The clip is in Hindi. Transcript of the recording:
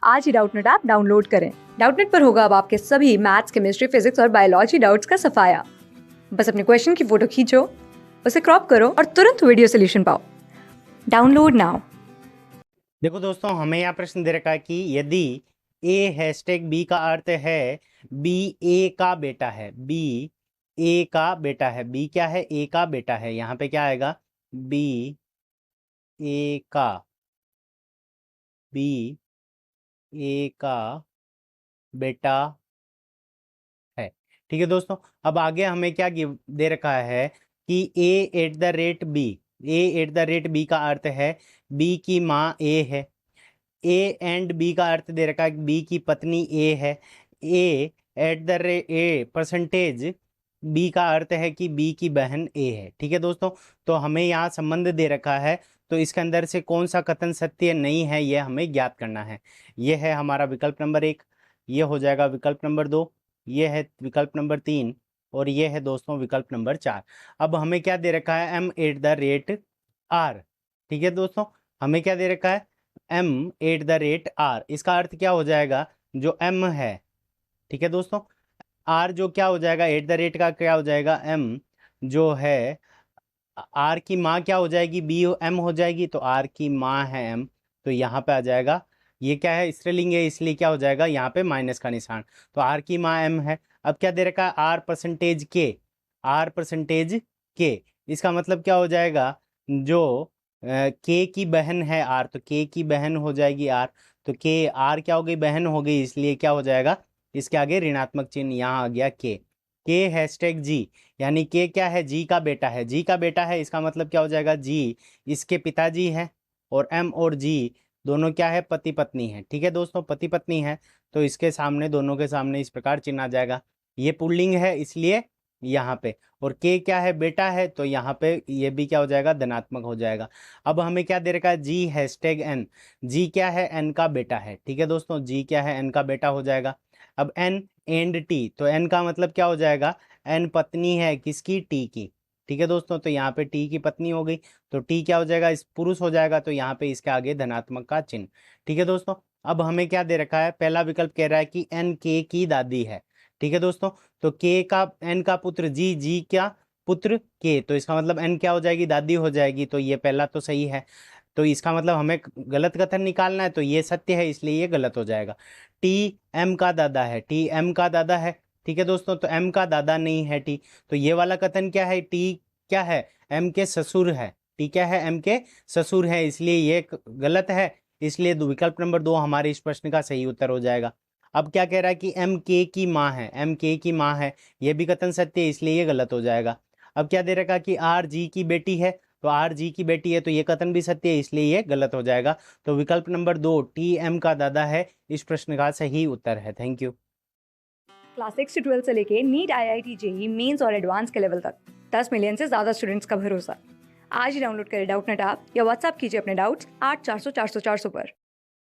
आज ही डाउटनेट ऐप डाउनलोड करें। डाउटनेट पर होगा अब आपके सभी मैथ्स, केमिस्ट्री, फिजिक्स और बायोलॉजी डाउट्स का सफाया। बस अपने क्वेश्चन की फोटो खींचो, उसे क्रॉप करो और तुरंत वीडियो सोल्यूशन पाओ। Download now. देखो दोस्तों, हमें यहाँ प्रश्न दे रखा है कि यदि ए हैशटैग बी का अर्थ है बी ए का बेटा है, बी ए का बेटा है, बी क्या है, ए का बेटा है। यहाँ पे क्या आएगा, बी ए का, बी ए का बेटा है। ठीक है दोस्तों, अब आगे हमें क्या दे रखा है कि A at the rate B, A at the rate B का अर्थ है बी की माँ ए है। ए एंड बी का अर्थ दे रखा है बी की पत्नी ए है। A at the rate A percentage B का अर्थ है कि बी की बहन ए है। ठीक है दोस्तों, तो हमें यहाँ संबंध दे रखा है, तो इसके अंदर से कौन सा कथन सत्य नहीं है यह हमें ज्ञात करना है। यह है हमारा विकल्प नंबर 1, यह हो जाएगा विकल्प नंबर 2, यह है विकल्प नंबर 3 और यह है दोस्तों विकल्प नंबर 4। अब हमें क्या दे रखा है, M at the rate R. ठीक है दोस्तों, हमें क्या दे रखा है, M at the rate R. इसका अर्थ क्या हो जाएगा, जो एम है, ठीक है दोस्तों, आर जो क्या हो जाएगा, एट द रेट का क्या हो जाएगा, एम जो है, आर की माँ क्या हो जाएगी, बी एम हो जाएगी, तो आर की माँ है एम, तो यहाँ पे आ जाएगा, ये क्या है, स्त्रीलिंग है, इसलिए क्या हो जाएगा यहाँ पे माइनस का निशान, तो आर की माँ एम है। अब क्या दे रखा है, आर परसेंटेज के, आर परसेंटेज के, इसका मतलब क्या हो जाएगा, जो के की बहन है आर, तो के की बहन हो जाएगी आर, तो के आर क्या हो गई, बहन हो गई, इसलिए क्या हो जाएगा, इसके आगे ऋणात्मक चिन्ह यहाँ आ गया के हैशटैग जी, यानी के क्या है, जी का बेटा है, जी का बेटा है, इसका मतलब क्या हो जाएगा, जी इसके पिताजी है, और एम और जी दोनों क्या है, पति पत्नी है। ठीक है दोस्तों, पति पत्नी है, तो इसके सामने, दोनों के सामने इस प्रकार चिन्ह आ जाएगा, ये पुल्लिंग है इसलिए यहाँ पे, और के क्या है, बेटा है, तो यहाँ पे ये भी क्या हो जाएगा, धनात्मक हो जाएगा। अब हमें क्या दे रखा है, जी हैशटैग एन, जी क्या है, एन का बेटा है। ठीक है दोस्तों, जी क्या है, एन का बेटा हो जाएगा। अब एन एंड टी, तो एन का मतलब क्या हो जाएगा, एन पत्नी है किसकी, टी की। ठीक है दोस्तों, तो यहाँ पे टी की पत्नी हो गई, तो टी क्या हो जाएगा, इस पुरुष हो जाएगा, तो यहाँ पे इसके आगे धनात्मक का चिन्ह। ठीक है दोस्तों, अब हमें क्या दे रखा है, पहला विकल्प कह रहा है कि एन के की दादी है। ठीक है दोस्तों, तो के का, एन का पुत्र जी, जी क्या पुत्र के, तो इसका मतलब एन क्या हो जाएगी, दादी हो जाएगी, तो ये पहला तो सही है, तो इसका मतलब हमें गलत कथन निकालना है, तो ये सत्य है, इसलिए ये गलत हो जाएगा। टी एम का दादा है, टी एम का दादा है। ठीक है दोस्तों, तो एम का दादा नहीं है टी, तो ये वाला कथन क्या है, टी क्या है, एम के ससुर है, टी क्या है, एम के ससुर है, इसलिए ये गलत है, इसलिए विकल्प नंबर 2 हमारे इस प्रश्न का सही उत्तर हो जाएगा। अब क्या कह रहा है कि एम के की माँ है, एम के की माँ है, ये भी कथन सत्य है, इसलिए ये गलत हो जाएगा। अब क्या दे रखा कि आर जी की बेटी है, तो आर जी की बेटी है, तो ये कथन भी सत्य है, इसलिए ये गलत हो जाएगा। तो विकल्प नंबर 2 टी एम का दादा है इस प्रश्न का सही उत्तर है। Thank you. क्लास 6 से 12 से लेके नीट, IIT, जेई मेंस और एडवांस के लेवल तक 10 मिलियन से ज्यादा स्टूडेंट्स का भरोसा। आज ही डाउनलोड करें डाउटनेट ऐप या व्हाट्सएप कीजिए अपने डाउट्स 8400 400 400 पर।